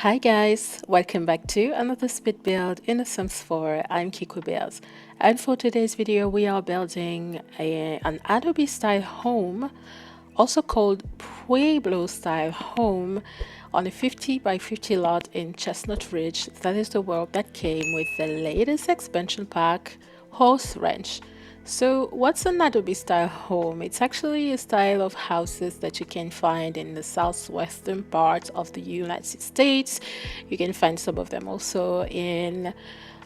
Hi guys, welcome back to another speed build in The Sims 4. I'm Kiko Builds, and for today's video we are building an Adobe-style home, also called Pueblo-Style home, on a 50 by 50 lot in Chestnut Ridge. That is the world that came with the latest expansion pack, Horse Ranch. So what's an Adobe-style home? It's actually a style of houses that you can find in the southwestern part of the United States. You can find some of them also in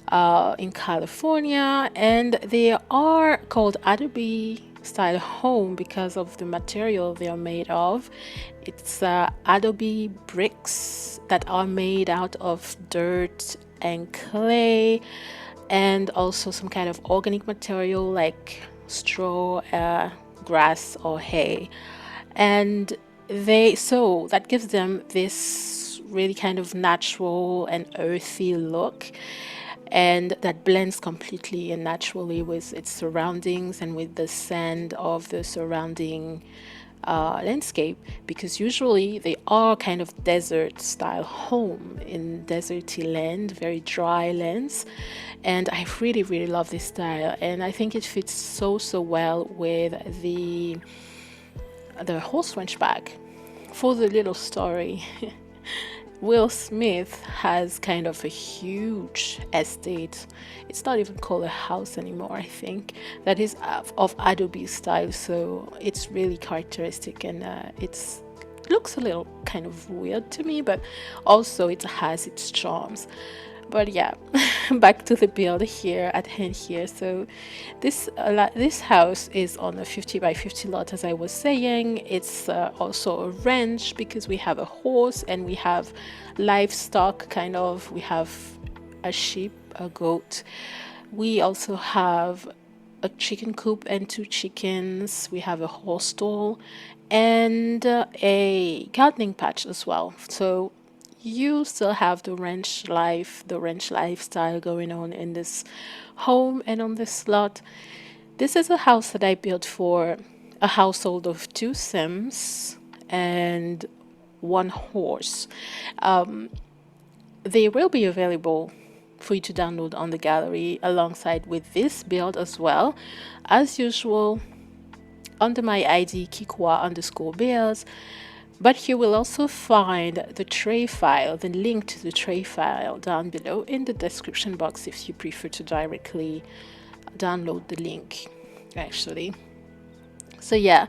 California, and they are called Adobe-style home because of the material they are made of. It's Adobe bricks that are made out of dirt and clay, and also some kind of organic material like straw, grass, or hay. And so that gives them this really kind of natural and earthy look, and that blends completely and naturally with its surroundings and with the sand of the surrounding landscape, because usually they are kind of desert style home in deserty land, very dry lands. And I really love this style, and I think it fits so well with the horse ranch bag. For the little story, Will Smith has kind of a huge estate. It's not even called a house anymore, I think, that is of Adobe style. So it's really characteristic, and it's looks a little kind of weird to me, but also it has its charms. But yeah, back to the build here at hand here. So this house is on a 50 by 50 lot, as I was saying. It's also a ranch because we have a horse and we have livestock, kind of. We have a sheep, a goat. We also have a chicken coop and 2 chickens. We have a horse stall and a gardening patch as well. So you still have the ranch life, the ranch lifestyle going on in this home and on this lot. This is a house that I built for a household of 2 Sims and 1 horse. They will be available for you to download on the gallery alongside with this build as well. As usual, under my ID Kikwa_builds. But you will also find the tray file, the link to the tray file down below in the description box if you prefer to directly download the link, actually. So yeah,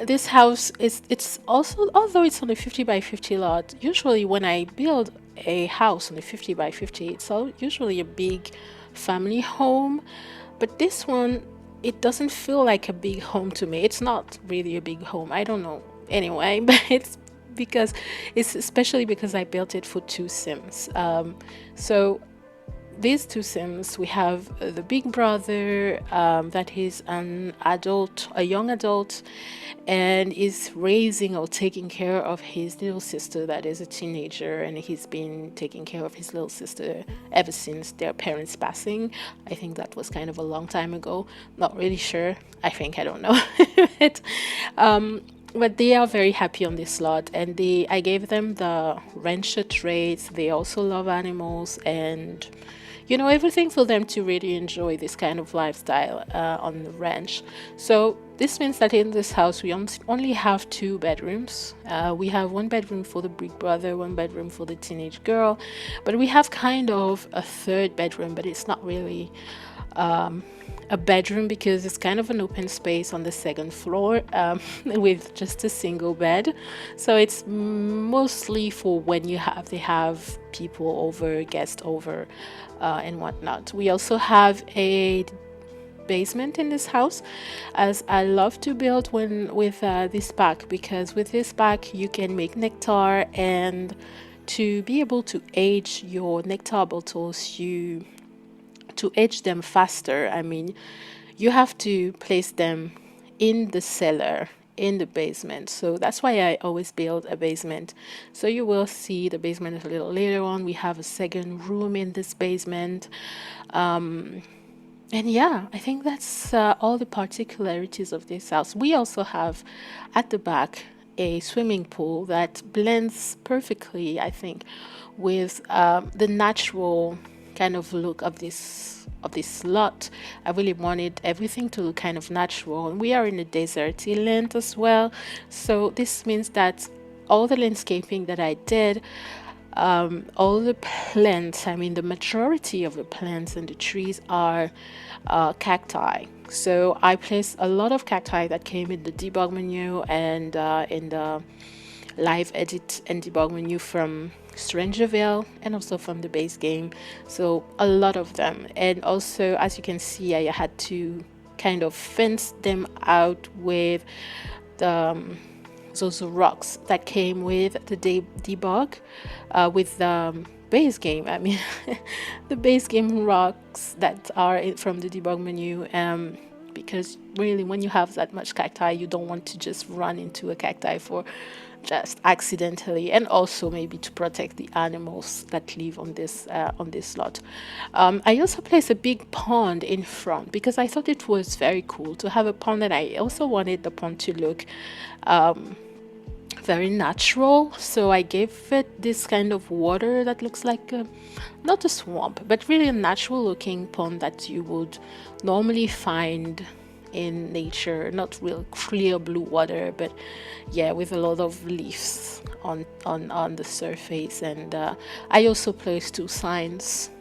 this house it's also, although it's on a 50 by 50 lot, usually when I build a house on a 50 by 50, it's usually a big family home. But this one, it doesn't feel like a big home to me. It's not really a big home. I don't know. Anyway, but it's especially because I built it for 2 Sims. So these 2 Sims, we have the big brother that is an adult, a young adult, and is raising or taking care of his little sister that is a teenager, and he's been taking care of his little sister ever since their parents passing. I think that was kind of a long time ago. Not really sure. I think, I don't know. But they are very happy on this lot, and I gave them the rancher traits. They also love animals, and everything for them to really enjoy this kind of lifestyle on the ranch. So this means that in this house we only have 2 bedrooms. We have 1 bedroom for the big brother, 1 bedroom for the teenage girl, but we have kind of a 3rd bedroom, but it's not really a bedroom because it's kind of an open space on the 2nd floor with just a single bed. So it's mostly for when they have people over, guests over, and whatnot. We also have a basement in this house, as I love to build with this pack, because with this pack you can make nectar, and to be able to age your nectar bottles, to age them faster, I mean, you have to place them in the cellar, in the basement. So that's why I always build a basement. So you will see the basement a little later on. We have a 2nd room in this basement. And yeah, I think that's all the particularities of this house. We also have at the back a swimming pool that blends perfectly, I think, with the natural kind of look of this lot. I really wanted everything to look kind of natural, and we are in a deserty land as well, so this means that all the landscaping that I did, all the plants, I mean, the majority of the plants and the trees are cacti. So I placed a lot of cacti that came in the debug menu and in the live edit and debug menu from Strangerville and also from the base game. So a lot of them. And also, as you can see, I had to kind of fence them out with the those rocks that came with the debug with the base game. I mean, the base game rocks that are from the debug menu. Because really, when you have that much cacti, you don't want to just run into a cacti for just accidentally, and also maybe to protect the animals that live on this lot. I also placed a big pond in front because I thought it was very cool to have a pond, and I also wanted the pond to look very natural. So I gave it this kind of water that looks like not a swamp, but really a natural looking pond that you would normally find in nature. Not real clear blue water, but yeah, with a lot of leaves on the surface. And I also placed 2 signs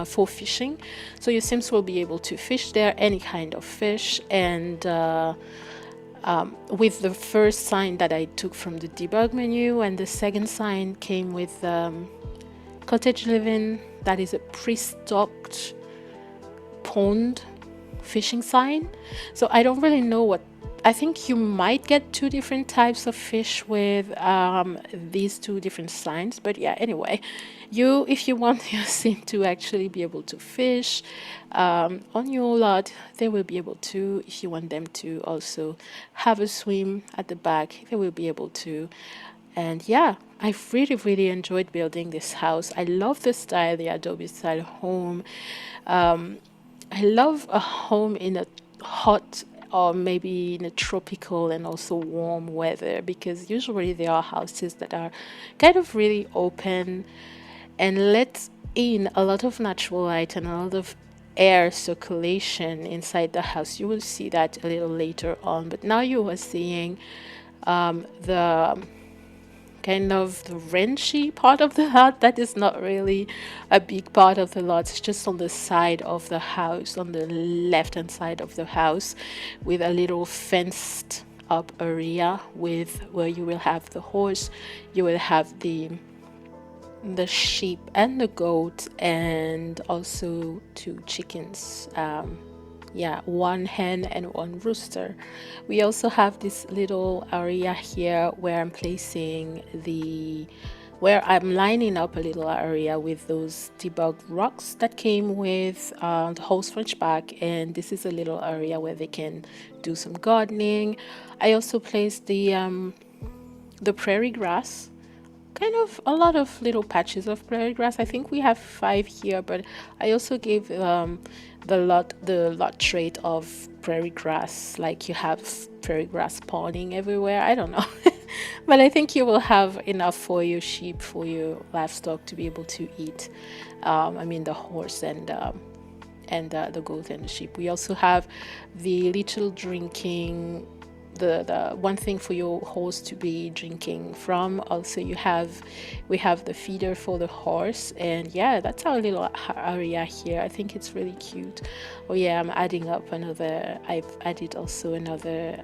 for fishing, so your sims will be able to fish there, any kind of fish. And with the first sign that I took from the debug menu, and the second sign came with cottage living, that is a pre-stocked pond fishing sign. So I don't really know what, I think you might get 2 different types of fish with these 2 different signs. But yeah, anyway, if you want your sim to actually be able to fish on your lot, they will be able to. If you want them to also have a swim at the back, they will be able to. And yeah, I really enjoyed building this house. I love the style, the Adobe-Style home. I love a home in a hot or maybe in a tropical and also warm weather, because usually there are houses that are kind of really open and let in a lot of natural light and a lot of air circulation inside the house. You will see that a little later on, but now you are seeing the kind of the ranchy part of the lot. That is not really a big part of the lot. It's just on the side of the house, on the left hand side of the house, with a little fenced up area with where you will have the horse, you will have the sheep and the goat, and also 2 chickens. Yeah, 1 hen and 1 rooster. We also have this little area here where I'm lining up a little area with those debug rocks that came with the horse Frenchback, and this is a little area where they can do some gardening. I also placed the prairie grass, kind of a lot of little patches of prairie grass. I think we have 5 here, but I also gave the lot trait of prairie grass, like you have prairie grass spawning everywhere. I don't know. But I think you will have enough for your sheep, for your livestock to be able to eat. I mean, the horse and the goat and the sheep. We also have the little drinking, the one thing for your horse to be drinking from. Also, we have the feeder for the horse. And yeah, that's our little area here. I think it's really cute. Oh yeah, I've added also another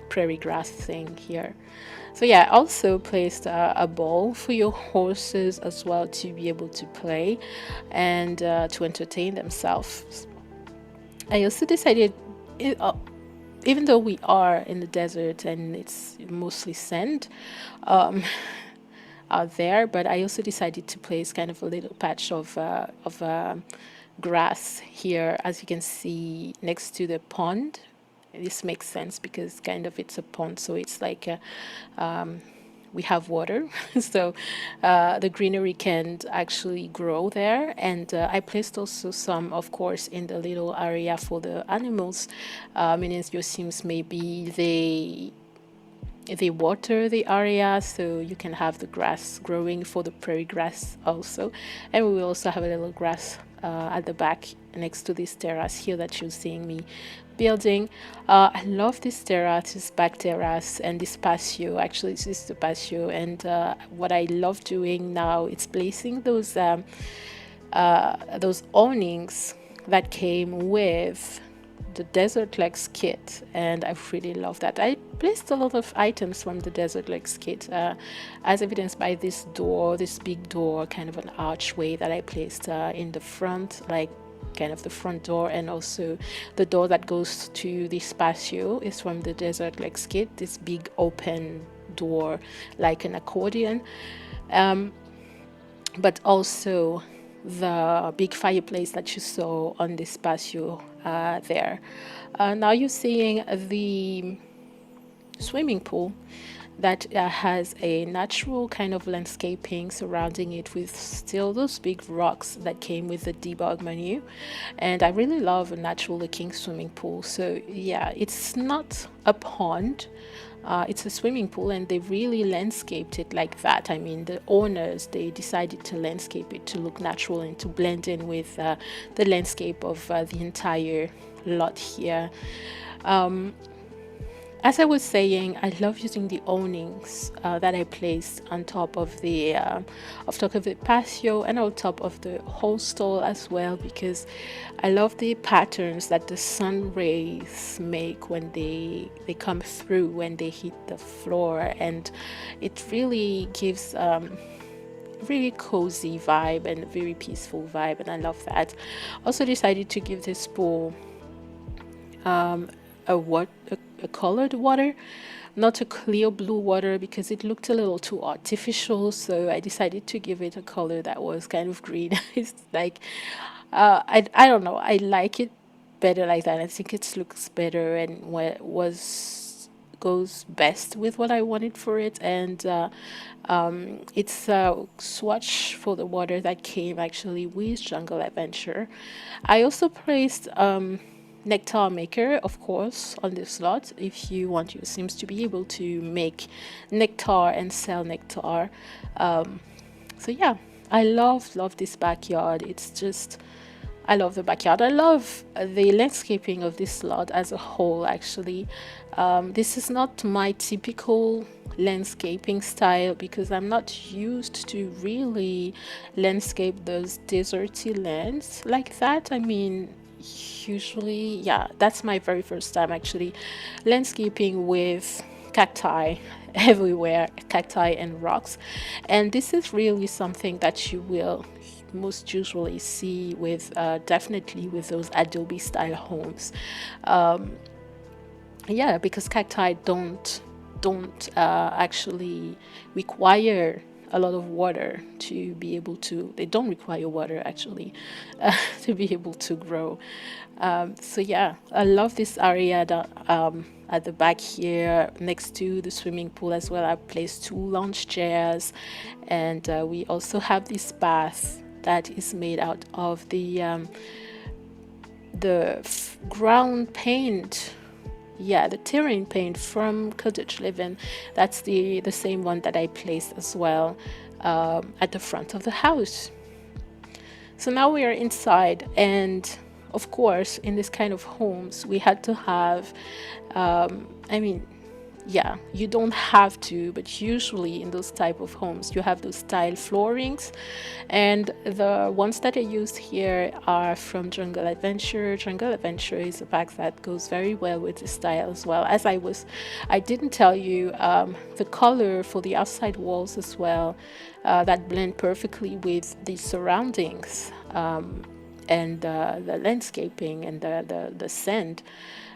prairie grass thing here. So yeah, I also placed a ball for your horses as well, to be able to play and to entertain themselves. I also decided, even though we are in the desert and it's mostly sand out there, but I also decided to place kind of a little patch of grass here, as you can see, next to the pond. This makes sense because kind of it's a pond, so it's like we have water, so the greenery can actually grow there. And I placed also some, of course, in the little area for the animals. Meaning your sims, maybe they water the area so you can have the grass growing for the prairie grass also. And we will also have a little grass at the back next to this terrace here that you're seeing me building. I love this terrace, this back terrace, and this patio. Actually, this is the patio, and what I love doing now is placing those awnings that came with the Desert Legs kit, and I really love that. I placed a lot of items from the Desert Legs kit, as evidenced by this door, this big door, kind of an archway that I placed in the front, like kind of the front door, and also the door that goes to this patio is from the Desert Legs kit, this big open door like an accordion. But also the big fireplace that you saw on this patio there. Now you're seeing the swimming pool that has a natural kind of landscaping surrounding it with still those big rocks that came with the debug menu. And I really love a natural looking swimming pool. So yeah, it's not a pond, it's a swimming pool, and they really landscaped it like that. I mean, the owners, they decided to landscape it to look natural and to blend in with the landscape of the entire lot here. As I was saying, I love using the awnings that I placed on top of the patio and on top of the whole stall as well, because I love the patterns that the sun rays make when they come through, when they hit the floor, and it really gives really cozy vibe and a very peaceful vibe, and I love that. Also decided to give this pool a colored water, not a clear blue water, because it looked a little too artificial. So I decided to give it a color that was kind of green. It's like I don't know, I like it better like that. I think it looks better and what was goes best with what I wanted for it. And it's a swatch for the water that came actually with Jungle Adventure. I also placed nectar maker, of course, on this slot if you want your sims to be able to make nectar and sell nectar. So yeah, I love this backyard. It's just, I love the backyard. I love the landscaping of this lot as a whole, actually. This is not my typical landscaping style because I'm not used to really landscape those deserty lands like that. I mean, usually, yeah, that's my very first time actually landscaping with cacti everywhere, cacti and rocks. And this is really something that you will most usually see with definitely with those Adobe-style homes. Yeah, because cacti don't actually require a lot of water to be able to, they don't require water actually to be able to grow. So yeah, I love this area that, at the back here next to the swimming pool as well. I placed 2 lounge chairs, and we also have this bath that is made out of the ground paint, yeah, the terrain paint from Cottage Living. That's the same one that I placed as well at the front of the house. So now we are inside, and of course, in this kind of homes, we had to have, I mean, yeah, you don't have to, but usually in those type of homes you have those tile floorings, and the ones that I used here are from Jungle Adventure. Jungle Adventure is a pack that goes very well with the style as well. As I didn't tell you, the color for the outside walls as well, that blend perfectly with the surroundings, and the landscaping and the sand.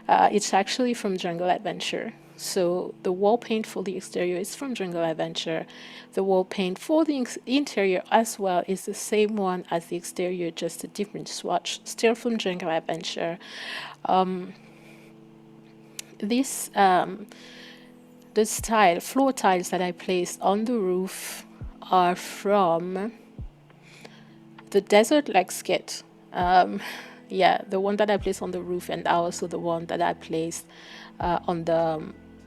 It's actually from Jungle Adventure. So the wall paint for the exterior is from Jungle Adventure. The wall paint for the interior as well is the same one as the exterior, just a different swatch, still from Jungle Adventure. This the style floor tiles that I placed on the roof are from the Desert Legs kit. Yeah, the one that I placed on the roof, and also the one that I placed on the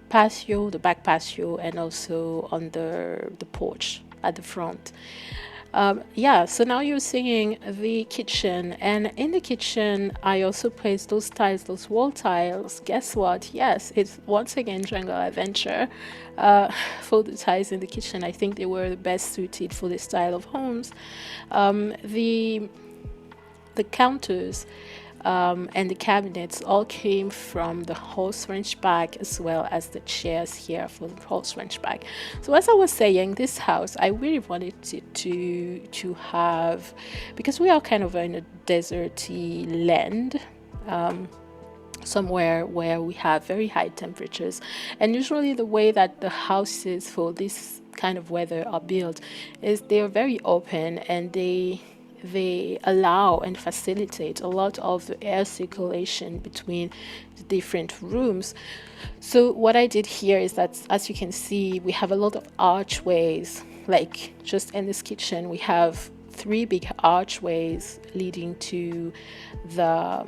patio, the back patio, and also on the porch at the front. Yeah, so now you're seeing the kitchen, and in the kitchen, I also placed those tiles, those wall tiles. Guess what? Yes, it's once again Jungle Adventure. For the tiles in the kitchen, I think they were the best suited for this style of homes. The counters and the cabinets all came from the horse ranch bag, as well as the chairs here for the horse ranch bag. So as I was saying, this house I really wanted it to have, because we are kind of in a deserty land, somewhere where we have very high temperatures, and usually the way that the houses for this kind of weather are built is they are very open, and they allow and facilitate a lot of air circulation between the different rooms. So what I did here is that, as you can see, we have a lot of archways. Like just in this kitchen, we have three big archways leading to the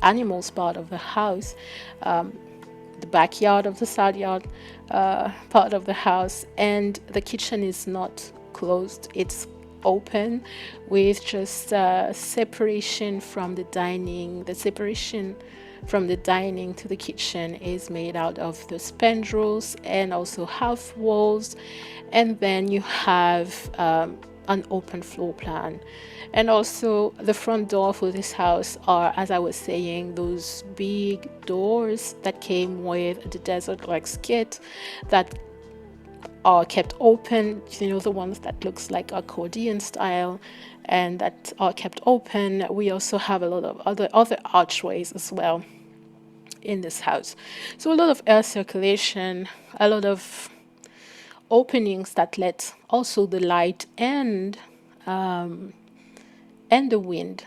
animals part of the house, the backyard of the side yard part of the house, and the kitchen is not closed, it's open, with just separation from the dining. The separation from the dining to the kitchen is made out of the spandrels and also half walls, and then you have an open floor plan. And also the front door for this house are, as I was saying, those big doors that came with the Desert Rex kit that are kept open, you know, the ones that looks like accordion style and that are kept open. We also have a lot of other archways as well in this house. So a lot of air circulation, a lot of openings that let also the light and the wind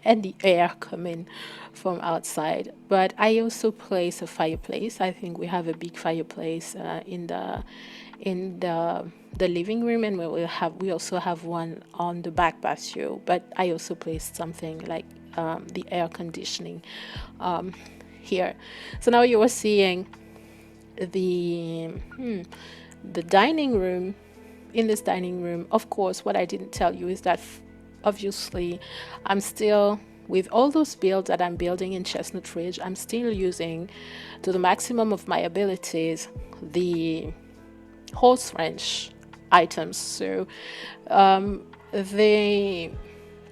and the air come in from outside. But I also place a fireplace. I think we have a big fireplace in the living room, and we also have one on the back patio. But I also placed something like the air conditioning here. So now you are seeing the the dining room. In this dining room, of course, what I didn't tell you is that obviously I'm still, with all those builds that I'm building in Chestnut Ridge, I'm still using to the maximum of my abilities the horse ranch items. So the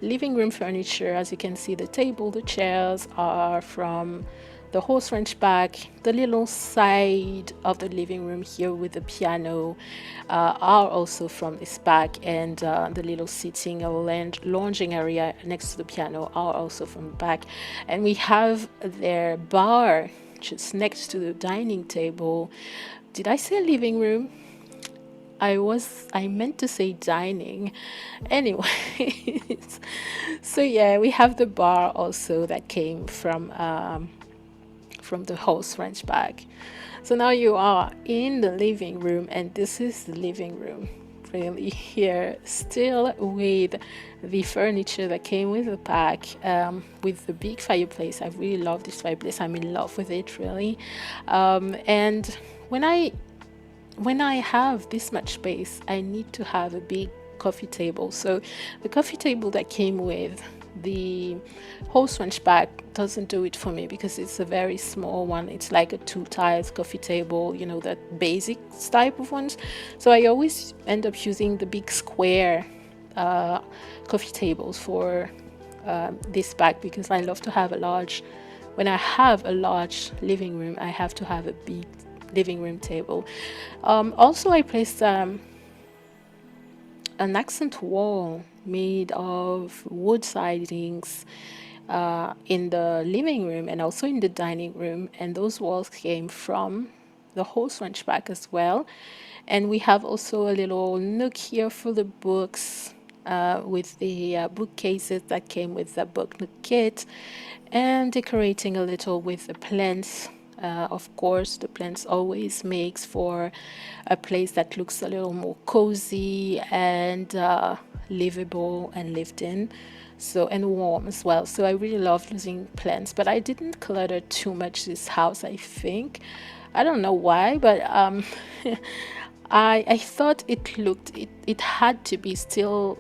living room furniture, as you can see, the table, the chairs are from the horse ranch back. The little side of the living room here with the piano are also from this back, and the little sitting or lounging area next to the piano are also from the back. And we have their bar just next to the dining table. Did I say living room? I meant to say dining. Anyways, so yeah, we have the bar also that came from the horse ranch bag. So now you are in the living room, and this is the living room really here, still with the furniture that came with the pack, with the big fireplace. I really love this fireplace. I'm in love with it, really. And when I have this much space, I need to have a big coffee table. So the coffee table that came with the horse ranch bag doesn't do it for me, because it's a very small one. It's like a 2 tiles coffee table, you know, that basic type of ones. So I always end up using the big square coffee tables for this bag, because I love to have when I have a large living room, I have to have a big living room table. Also, I placed an accent wall made of wood sidings in the living room and also in the dining room, and those walls came from the horse ranch back as well. And we have also a little nook here for the books, with the bookcases that came with the book nook kit, and decorating a little with the plants. Of course, the plants always makes for a place that looks a little more cozy and livable and lived in, so, and warm as well. So I really love using plants, but I didn't clutter too much this house, I think. I don't know why, but I thought it had to be still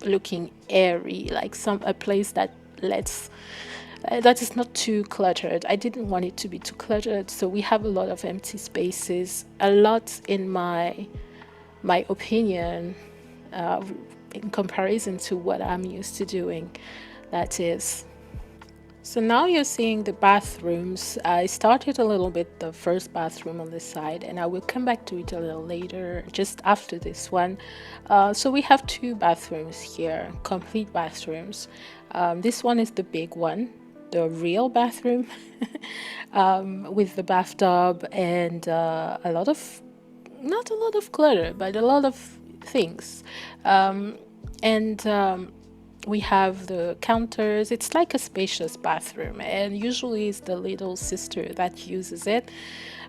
looking airy, like a place that lets that is not too cluttered. I didn't want it to be too cluttered, so we have a lot of empty spaces, a lot in my opinion, uh, in comparison to what I'm used to doing. That is. So now you're seeing the bathrooms. I started a little bit the first bathroom on this side, and I will come back to it a little later, just after this one. So we have two bathrooms here, complete bathrooms. This one is the big one, the real bathroom, with the bathtub and a lot of, not a lot of clutter, but a lot of things. And we have the counters. It's like a spacious bathroom, and usually it's the little sister that uses it.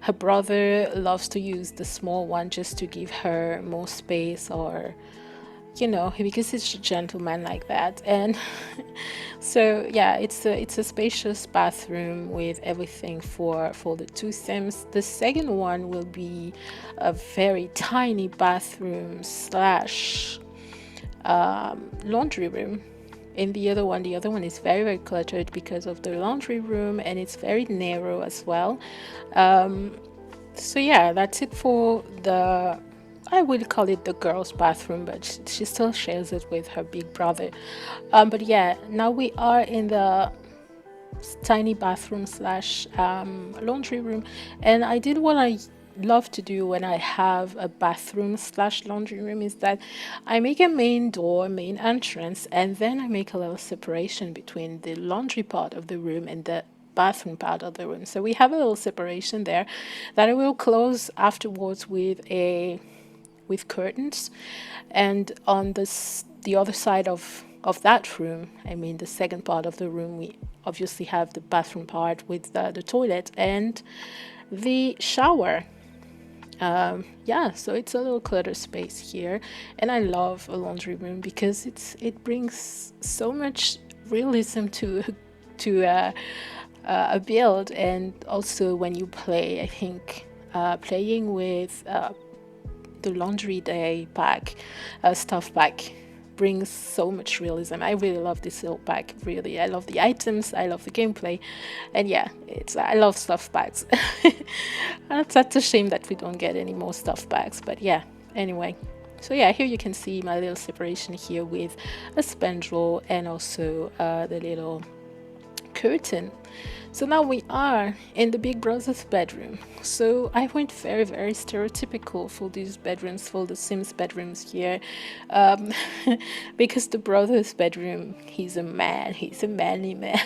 Her brother loves to use the small one just to give her more space, or because he's a gentleman like that. And so yeah, it's a spacious bathroom with everything for the two sims. The second one will be a very tiny bathroom slash laundry room. In the other one is very, very cluttered because of the laundry room, and it's very narrow as well. So yeah, that's it for the, I would call it the girls' bathroom, but she still shares it with her big brother. But yeah, now we are in the tiny bathroom slash laundry room, and I did what I love to do when I have a bathroom slash laundry room, is that I make a main entrance, and then I make a little separation between the laundry part of the room and the bathroom part of the room. So we have a little separation there that I will close afterwards with curtains. And on the other side of that room, I mean the second part of the room, we obviously have the bathroom part with the toilet and the shower. Yeah, so it's a little clutter space here, and I love a laundry room because it brings so much realism to a build. And also when you play, I think playing with the laundry day pack, stuff pack, brings so much realism. I really love this little pack. Really, I love the items, I love the gameplay, and yeah, I love stuff packs. That's a shame that we don't get any more stuff packs, but yeah. Anyway, so yeah, here you can see my little separation here with a spandrel and also the little curtain. So now we are in the big brother's bedroom. So I went very, very stereotypical for these bedrooms, for the Sims bedrooms here, um, because the brother's bedroom, he's a manly man.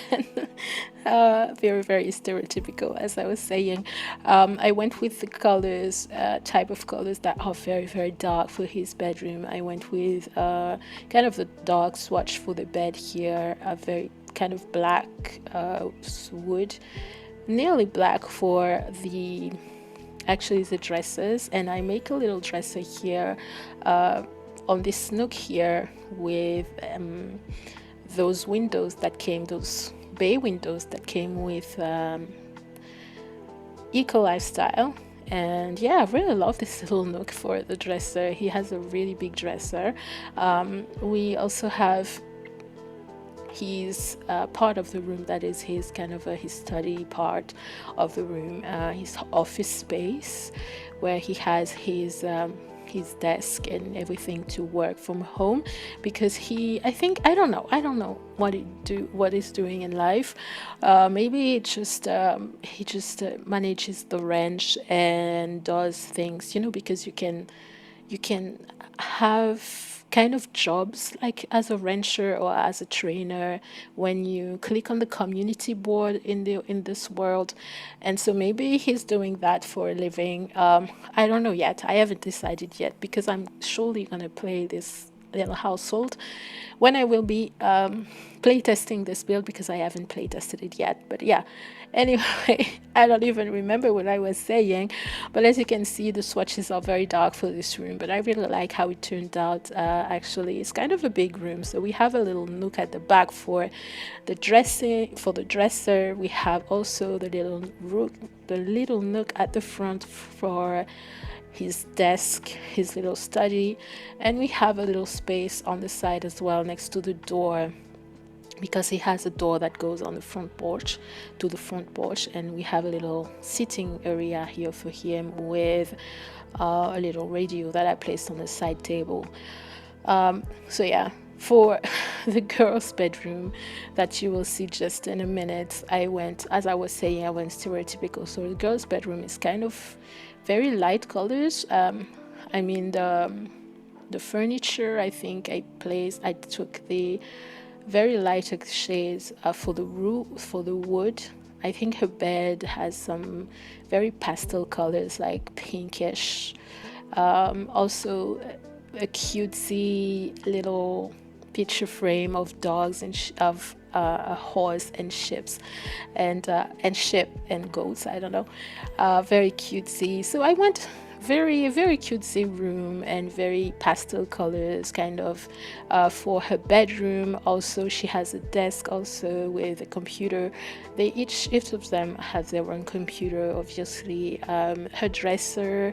Very, very stereotypical, as I was saying. I went with the colors, type of colors that are very, very dark for his bedroom. I went with kind of the dark swatch for the bed here, a very kind of black wood, nearly black for the dressers. And I make a little dresser here on this nook here with those bay windows that came with Eco Lifestyle. And yeah, I really love this little nook for the dresser. He has a really big dresser. We also have his part of the room that is his kind of his study part of the room, his office space, where he has his desk and everything to work from home, because I don't know what he's doing in life. Maybe he just manages the ranch and does things, because you can have kind of jobs like as a rancher or as a trainer when you click on the community board in this world. And so maybe he's doing that for a living. I don't know yet. I haven't decided yet, because I'm surely gonna play this little household when I will be playtesting this build, because I haven't playtested it yet. But yeah, anyway, I don't even remember what I was saying, but as you can see, the swatches are very dark for this room, but I really like how it turned out. Actually, it's kind of a big room, so we have a little nook at the back for the dressing, for the dresser. We have also the little nook at the front for his desk, his little study, and we have a little space on the side as well next to the door, because he has a door that goes on the front porch, to the front porch, and we have a little sitting area here for him with a little radio that I placed on the side table. So yeah, for the girls' bedroom that you will see just in a minute, I went, as I was saying, I went stereotypical. So the girls' bedroom is kind of very light colors. I mean the furniture, I think I took the very light shades for the roof, for the wood. I think her bed has some very pastel colors like pinkish. Also a cutesy little picture frame of dogs and of a horse and ships and ship and goats, I don't know. Very cutesy. So I went very cutesy room and very pastel colors kind of for her bedroom. Also, she has a desk also with a computer. They each of them has their own computer, obviously. Her dresser,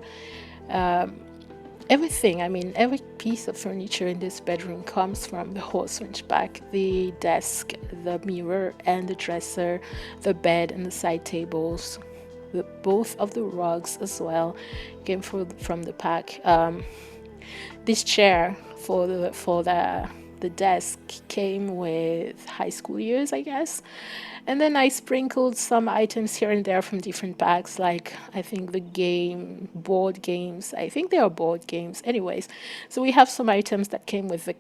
everything, I mean, every piece of furniture in this bedroom comes from the horse ranchback. The desk, the mirror, and the dresser, the bed, and the side tables. Both of the rugs as well came from the pack. This chair for the desk came with high school years, I guess. And then I sprinkled some items here and there from different packs, like I think board games. I think they are board games. Anyways, so we have some items that came with the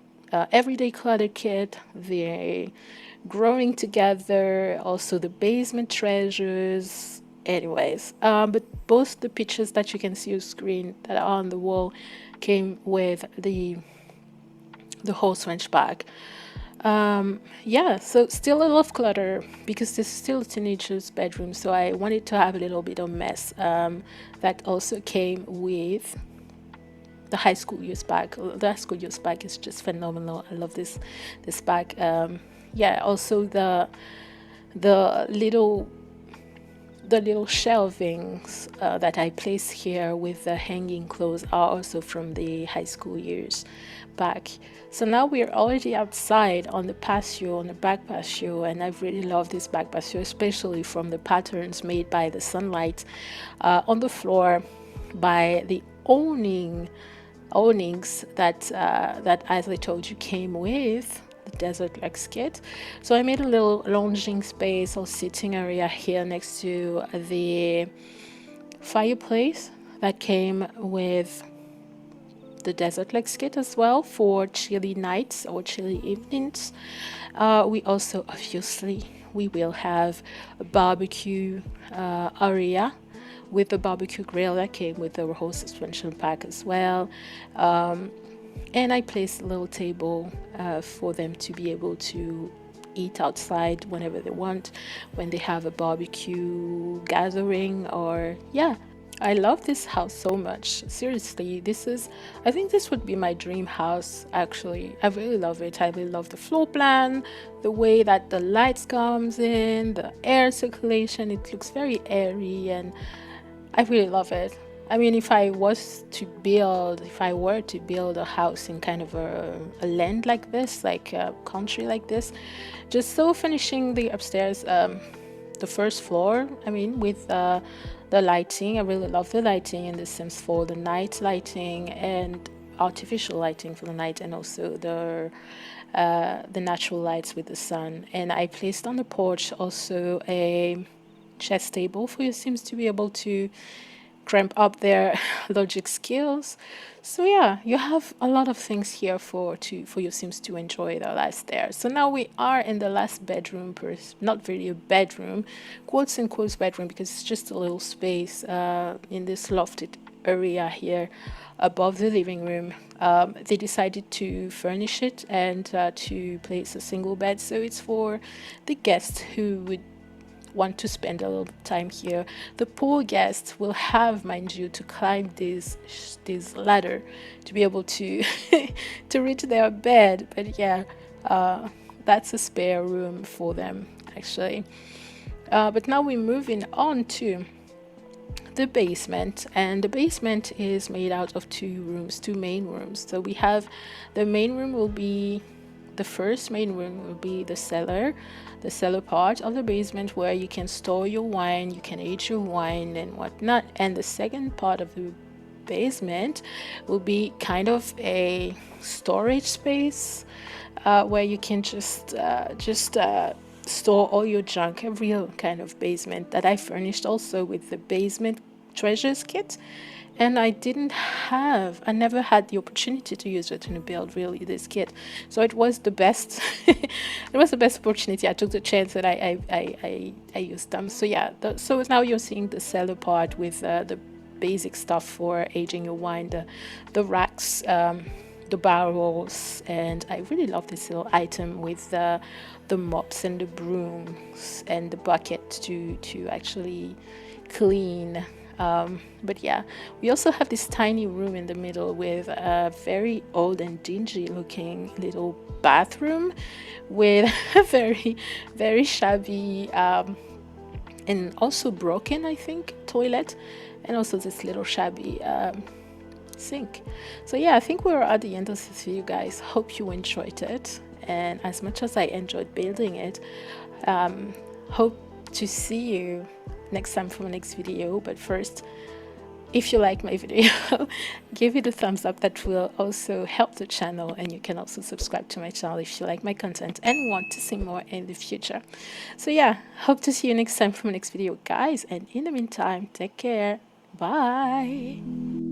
everyday clutter kit, the growing together, also the basement treasures. Anyways, but both the pictures that you can see on screen that are on the wall came with the horse ranch bag. Yeah, so still a lot of clutter because this is still a teenager's bedroom, so I wanted to have a little bit of mess. That also came with the high school use bag. The high school use bag is just phenomenal. I love this bag. Yeah, also the little shelvings that I place here with the hanging clothes are also from the high school years back. So now we're already outside on the patio, on the back patio, and I really love this back patio, especially from the patterns made by the sunlight on the floor, by the awnings that as I told you came with the desert legs kit. So I made a little lounging space or sitting area here next to the fireplace that came with the desert legs kit as well for chilly nights or chilly evenings. We also obviously we will have a barbecue area with the barbecue grill that came with the whole suspension pack as well. And I placed a little table for them to be able to eat outside whenever they want, when they have a barbecue gathering, or yeah. I love this house so much. Seriously, I think this would be my dream house, actually. I really love it. I really love the floor plan, the way that the lights comes in, the air circulation. It looks very airy and I really love it. I mean, if I were to build a house in kind of a land like this, like a country like this, just so finishing the upstairs, the first floor, I mean, with the lighting. I really love the lighting in The Sims 4, the night lighting and artificial lighting for the night, and also the natural lights with the sun. And I placed on the porch also a chess table for your Sims to be able to cramp up their logic skills. So yeah, you have a lot of things here for your Sims to enjoy their lives there. So now we are in the last bedroom, not really a bedroom, quotes and quotes bedroom, because it's just a little space in this lofted area here above the living room. They decided to furnish it and to place a single bed, so it's for the guests who would want to spend a little time here. The poor guests will have, mind you, to climb this ladder to be able to to reach their bed. But yeah, that's a spare room for them actually. But now we're moving on to the basement, and the basement is made out of two main rooms. So we have the main room will be the first main room will be the cellar part of the basement where you can store your wine, you can age your wine and whatnot. And the second part of the basement will be kind of a storage space where you can just store all your junk, a real kind of basement that I furnished also with the basement treasures kit. And I never had the opportunity to use it in a build, really, this kit. So it was the best, it was the best opportunity. I took the chance that I used them. So yeah, so now you're seeing the cellar part with the basic stuff for aging your wine, the racks, the barrels, and I really love this little item with the mops and the brooms and the bucket to actually clean. But yeah, we also have this tiny room in the middle with a very old and dingy looking little bathroom with a very shabby and also broken, I think, toilet, and also this little shabby sink. So yeah, I think we're at the end of this video, guys. Hope you enjoyed it, and as much as I enjoyed building it, hope to see you next time for the next video. But first, if you like my video, give it a thumbs up. That will also help the channel, and you can also subscribe to my channel if you like my content and want to see more in the future. So yeah, hope to see you next time for my next video, guys, and in the meantime, take care. Bye.